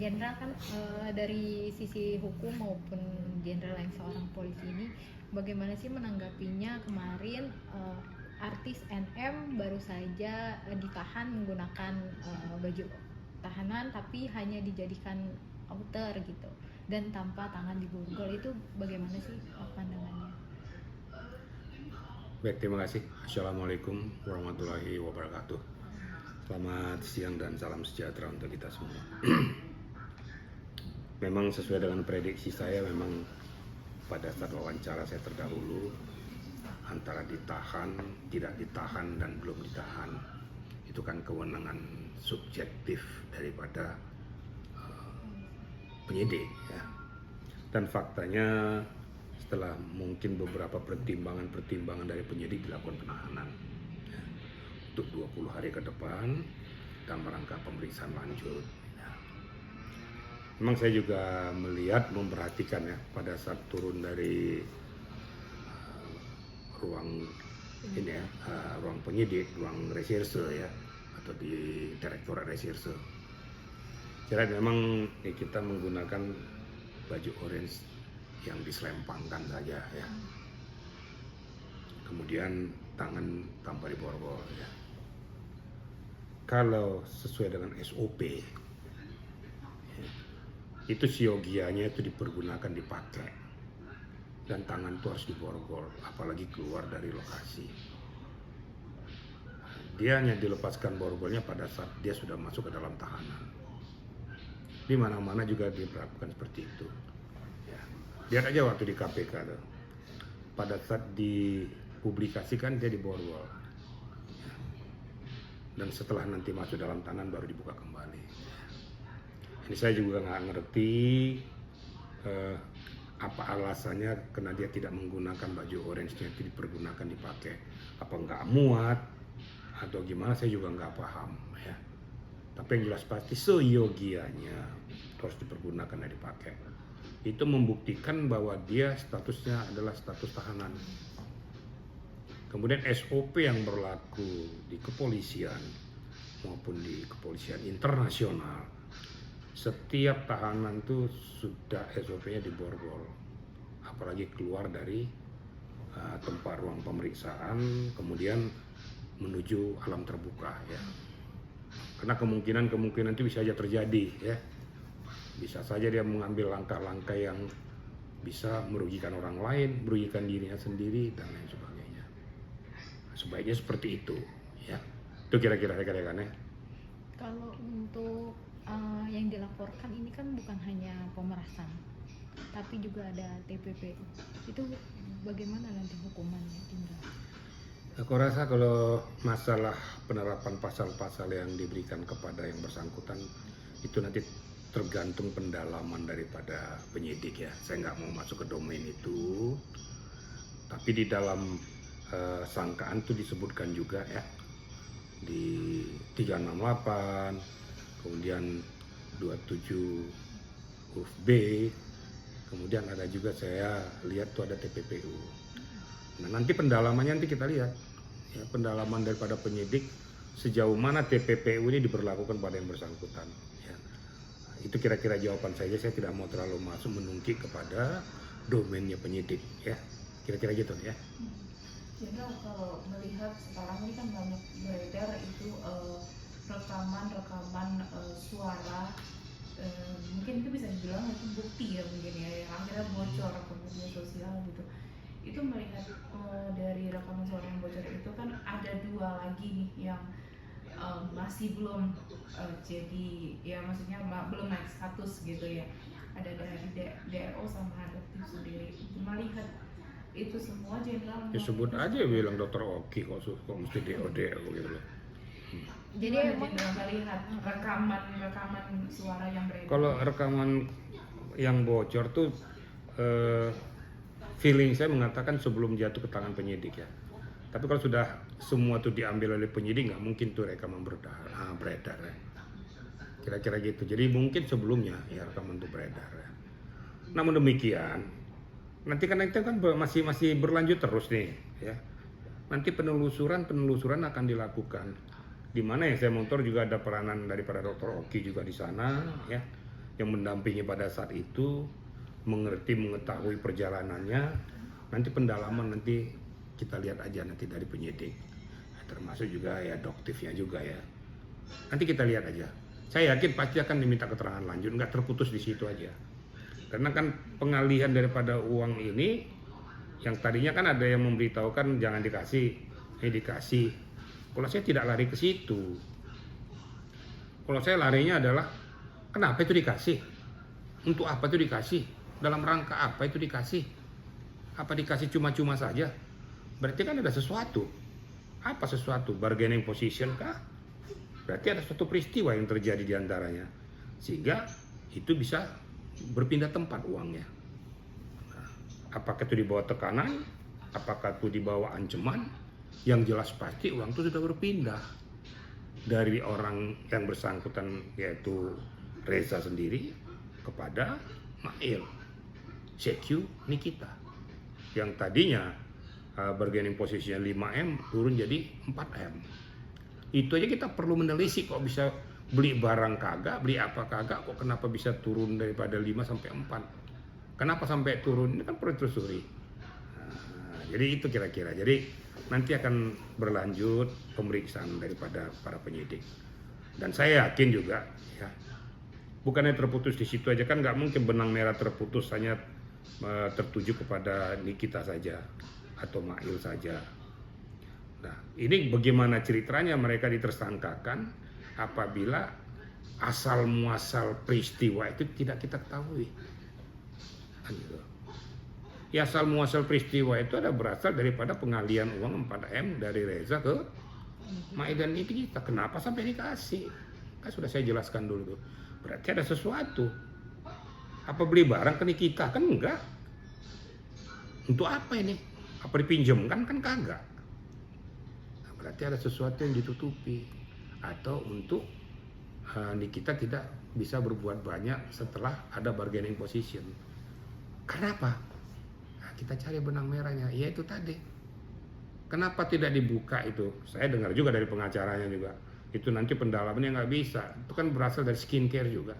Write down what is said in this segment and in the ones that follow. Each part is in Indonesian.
Jenderal kan dari sisi hukum maupun Jenderal yang seorang polisi ini, bagaimana sih menanggapinya kemarin artis NM baru saja ditahan menggunakan baju tahanan tapi hanya dijadikan outer gitu dan tanpa tangan diborgol, itu bagaimana sih pandangannya? Baik, terima kasih. Assalamualaikum warahmatullahi wabarakatuh. Selamat siang dan salam sejahtera untuk kita semua. Memang sesuai dengan prediksi saya, memang pada saat wawancara saya terdahulu, antara ditahan, tidak ditahan, dan belum ditahan, itu kan kewenangan subjektif daripada penyidik, ya. Dan faktanya setelah mungkin beberapa pertimbangan dari penyidik dilakukan penahanan, ya, untuk 20 hari ke depan dan merangkap pemeriksaan lanjut, ya. Memang saya juga melihat, memperhatikan, ya, pada saat turun dari ruang ini, ya, ruang penyidik, ruang reserse, ya, atau di Direktorat Reserse. Kira memang kita menggunakan baju orange yang diselempangkan saja, ya. Kemudian tangan tanpa diborgol, ya. Kalau sesuai dengan SOP, ya, itu siogianya itu dipergunakan, dipakai, dan tangan itu harus diborgol, apalagi keluar dari lokasi. Dia hanya dilepaskan borgolnya pada saat dia sudah masuk ke dalam tahanan. Di mana-mana juga diperlakukan seperti itu. Ya. Lihat aja waktu di KPK tuh. Pada saat dipublikasikan dia diborgol. Ya. Dan setelah nanti masuk dalam tahanan baru dibuka kembali. Ini saya juga nggak ngerti apa alasannya karena dia tidak menggunakan baju orange-nya itu dipergunakan, dipakai. Apa nggak muat atau gimana, saya juga nggak paham, ya. Tapi yang jelas pasti seyogianya terus dipergunakan dan dipakai. Itu membuktikan bahwa dia statusnya adalah status tahanan. Kemudian SOP yang berlaku di kepolisian maupun di kepolisian internasional, setiap tahanan itu sudah SOP-nya diborgol. Apalagi keluar dari tempat ruang pemeriksaan kemudian menuju alam terbuka, ya. Karena kemungkinan itu bisa saja terjadi, ya. Bisa saja dia mengambil langkah-langkah yang bisa merugikan orang lain, merugikan dirinya sendiri, dan lain sebagainya. Sebaiknya seperti itu, ya. Itu kira-kira rekan-rekannya. Kalau untuk yang dilaporkan ini kan bukan hanya pemerasan, tapi juga ada TPPU. Itu bagaimana nanti hukumannya, Jenderal? Aku rasa kalau masalah penerapan pasal-pasal yang diberikan kepada yang bersangkutan itu nanti tergantung pendalaman daripada penyidik, ya. Saya nggak mau masuk ke domain itu. Tapi di dalam sangkaan itu disebutkan juga, ya, di 368, kemudian 27 huruf B, kemudian ada juga saya lihat tuh ada TPPU. Nah, nanti pendalamannya nanti kita lihat, ya, pendalaman daripada penyidik sejauh mana TPPU ini diberlakukan pada yang bersangkutan, ya. Itu kira-kira jawaban saya tidak mau terlalu masuk menungkik kepada domainnya penyidik, ya. Kira-kira gitu, ya. Jenderal, kalau melihat sekarang ini kan banyak beredar itu rekaman suara, mungkin itu bisa dibilang itu bukti, ya, mungkin ya, yang akhirnya bocor ke media sosial gitu. Itu melihat dari rekaman suara yang bocor itu kan ada 2 lagi nih yang masih belum jadi, ya, maksudnya belum naik status gitu, ya. Ada dari DRO sama ada tim sendiri. Melihat itu semua, Jenderal, Ya, sebut aja bilang Dr. Oki, kok mesti DOD gitu loh. Jadi Jenderal melihat rekaman suara yang beredar. Kalau rekaman yang bocor tuh feeling saya mengatakan sebelum jatuh ke tangan penyidik, ya. Tapi kalau sudah semua tuh diambil oleh penyidik, nggak mungkin tuh rekaman beredar, ya. Kira-kira gitu. Jadi mungkin sebelumnya, ya, rekaman itu beredar, ya. Namun demikian, nanti kan itu kan masih berlanjut terus nih, ya. Nanti penelusuran akan dilakukan. Di mana yang saya monitor juga ada peranan daripada Dr. Oki juga di sana, ya. yang mendampingi pada saat itu, mengerti, mengetahui perjalanannya. Nanti pendalaman nanti kita lihat aja nanti dari penyidik, termasuk juga ya adoptifnya juga ya. Nanti kita lihat aja. Saya yakin pasti akan diminta keterangan lanjut, nggak terputus di situ aja. Karena kan pengalihan daripada uang ini, yang tadinya kan ada yang memberitahukan jangan dikasih, dikasih. Kalau saya tidak lari ke situ. Kalau saya larinya adalah kenapa itu dikasih? Untuk apa itu dikasih? Dalam rangka apa itu dikasih? Apa dikasih cuma-cuma saja? Berarti kan ada sesuatu. Apa sesuatu? Bargaining position kah? Berarti ada suatu peristiwa yang terjadi di antaranya. Sehingga itu bisa berpindah tempat uangnya. Nah, apakah itu di bawah tekanan? Apakah itu di bawah ancaman? Yang jelas pasti uang itu sudah berpindah dari orang yang bersangkutan, yaitu Reza sendiri, kepada Mail, CQ, Nikita, yang tadinya bargaining position 5M turun jadi 4M. Itu aja kita perlu menelisik, kok bisa beli barang kagak, beli apa kagak, kok kenapa bisa turun daripada 5 sampai 4. Kenapa sampai turun? Ini kan perlu ditelusuri. Nah, jadi itu kira-kira. Jadi nanti akan berlanjut pemeriksaan daripada para penyidik. Dan saya yakin juga ya, bukannya terputus di situ aja, kan nggak mungkin benang merah terputus hanya tertuju kepada Nikita saja atau Mail saja. Nah, ini bagaimana ceritanya mereka ditersangkakan apabila asal muasal peristiwa itu tidak kita ketahui. Kan gitu. Ya, asal muasal peristiwa itu ada berasal daripada pengalian uang 4M dari Reza ke Mail dan Nikita. Kenapa sampai dikasih? Kan sudah saya jelaskan dulu tuh. Berarti ada sesuatu. Apa beli barang ke Nikita? Kan enggak. Untuk apa ini? Apa dipinjamkan? Kan kagak. Nah, berarti ada sesuatu yang ditutupi. Atau untuk Nikita tidak bisa berbuat banyak setelah ada bargaining position. Kenapa? Nah, kita cari benang merahnya. Ya itu tadi. Kenapa tidak dibuka itu? Saya dengar juga dari pengacaranya juga. Itu nanti pendalamannya nggak bisa. Itu kan berasal dari skincare juga.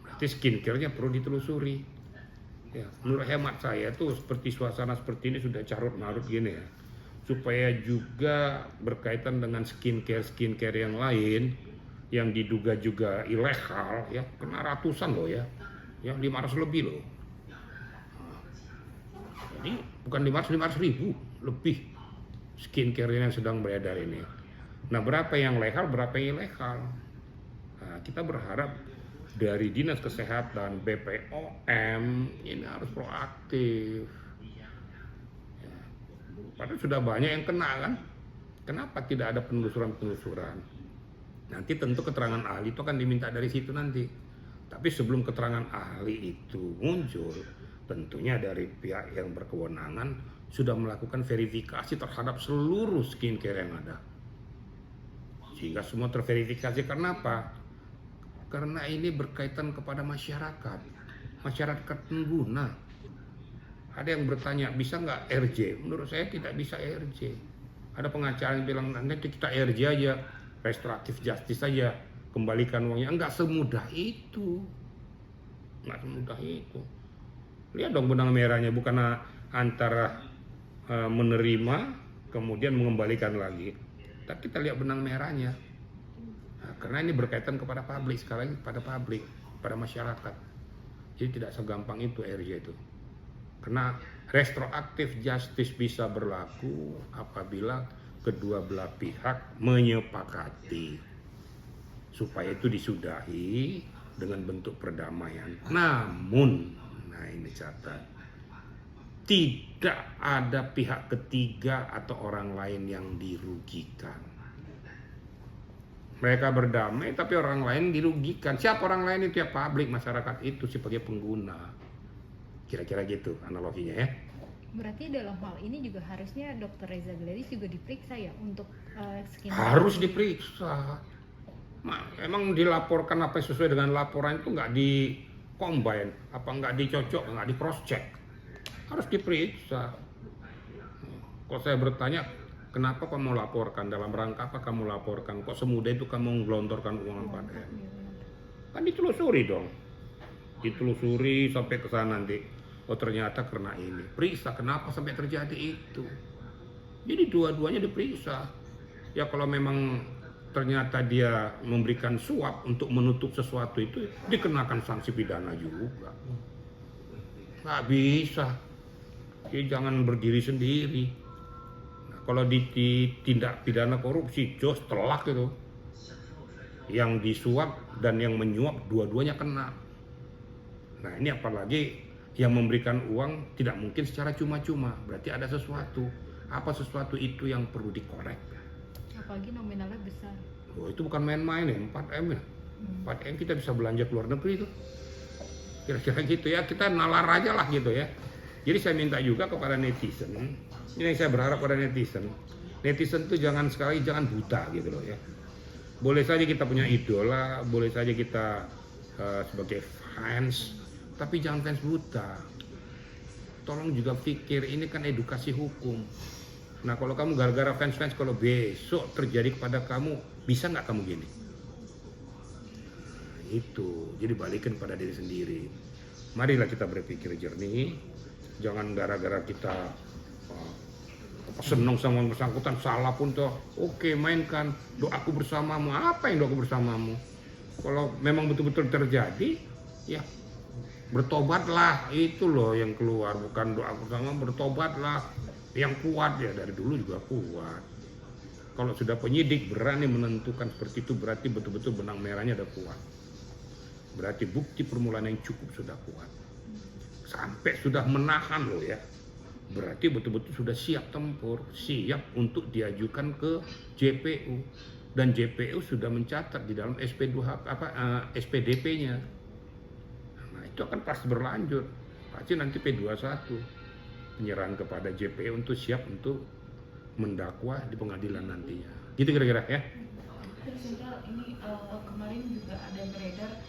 Berarti skincare-nya perlu ditelusuri. Ya, menurut hemat saya tuh seperti suasana seperti ini sudah carut marut gini ya. Supaya juga berkaitan dengan skincare yang lain yang diduga juga ilegal ya, kena ratusan loh ya. Ya 500 lebih loh. Jadi bukan 500 ribu lebih skincare yang sedang beredar ini. Nah, berapa yang legal, berapa yang ilegal? Nah, kita berharap dari Dinas Kesehatan, BPOM ini harus proaktif. Ya. Padahal sudah banyak yang kena kan? Kenapa tidak ada penelusuran? Nanti tentu keterangan ahli itu akan diminta dari situ nanti. Tapi sebelum keterangan ahli itu muncul, tentunya dari pihak yang berkewenangan sudah melakukan verifikasi terhadap seluruh skincare yang ada. Sehingga semua terverifikasi. Karena apa? Karena ini berkaitan kepada masyarakat pengguna. Ada yang bertanya, bisa nggak RJ? Menurut saya tidak bisa RJ. Ada pengacara yang bilang, nanti kita RJ aja, restoratif justice saja, kembalikan uangnya. Nggak semudah itu. Lihat dong benang merahnya, bukan antara menerima kemudian mengembalikan lagi. Tapi kita lihat benang merahnya. Nah, karena ini berkaitan kepada publik, sekali lagi pada publik, pada masyarakat. Jadi tidak segampang itu RJ itu. Karena restoratif justice bisa berlaku apabila kedua belah pihak menyepakati supaya itu disudahi dengan bentuk perdamaian. Namun, nah ini catat, tidak ada pihak ketiga atau orang lain yang dirugikan. Mereka berdamai tapi orang lain dirugikan. Siapa orang lain itu? Ya publik, masyarakat itu sebagai pengguna. Kira-kira gitu analoginya ya. Berarti dalam hal ini juga harusnya Dr. Reza Gladys juga diperiksa ya untuk skincare? Harus diperiksa. Emang dilaporkan apa sesuai dengan laporan itu nggak di combine, apa nggak dicocok, nggak di cross check. Harus diperiksa. Kalau saya bertanya, kenapa kamu laporkan? Dalam rangka apa kamu laporkan? Kok semudah itu kamu menggelontorkan uang 4M? Kan ditelusuri dong. Ditelusuri sampai ke sana nanti. Oh ternyata karena ini. Periksa kenapa sampai terjadi itu. Jadi dua-duanya diperiksa. Ya kalau memang ternyata dia memberikan suap untuk menutup sesuatu itu dikenakan sanksi pidana juga. Nggak bisa. Jadi jangan berdiri sendiri. Nah, kalau di tindak pidana korupsi, jos telak itu. Yang disuap dan yang menyuap dua-duanya kena. Nah ini apalagi yang memberikan uang tidak mungkin secara cuma-cuma. Berarti ada sesuatu. Apa sesuatu itu yang perlu dikorek. Apalagi nominalnya besar. Oh itu bukan main-main ya, 4M ya. 4M kita bisa belanja ke luar negeri itu. Kira-kira gitu ya, kita nalar aja lah gitu ya. Jadi saya minta juga kepada netizen, ini yang saya berharap pada netizen. Netizen tuh jangan sekali jangan buta gitu loh ya. Boleh saja kita punya idola, boleh saja kita sebagai fans, tapi jangan fans buta. Tolong juga pikir, ini kan edukasi hukum. Nah kalau kamu gara-gara fans-fans, kalau besok terjadi kepada kamu, bisa nggak kamu gini? Nah, itu, jadi balikin pada diri sendiri. Marilah kita berpikir jernih, jangan gara-gara kita senang sama yang bersangkutan, salah pun toh, oke mainkan, doaku bersamamu. Apa yang doaku bersamamu? Kalau memang betul-betul terjadi, ya bertobatlah, itu loh yang keluar, bukan doa bersama, bertobatlah. Yang kuat ya, dari dulu juga kuat. Kalau sudah penyidik berani menentukan seperti itu, berarti betul-betul benang merahnya udah kuat. Berarti bukti permulaan yang cukup sudah kuat. Sampai sudah menahan loh ya. Berarti betul-betul sudah siap tempur, siap untuk diajukan ke JPU. Dan JPU sudah mencatat di dalam SPDP-nya. Nah itu akan pasti berlanjut. Pasti nanti P21. Penyerahan kepada JPU untuk siap untuk mendakwa di pengadilan nantinya. Gitu kira-kira ya. Terus Jenderal, ini kemarin juga ada beredar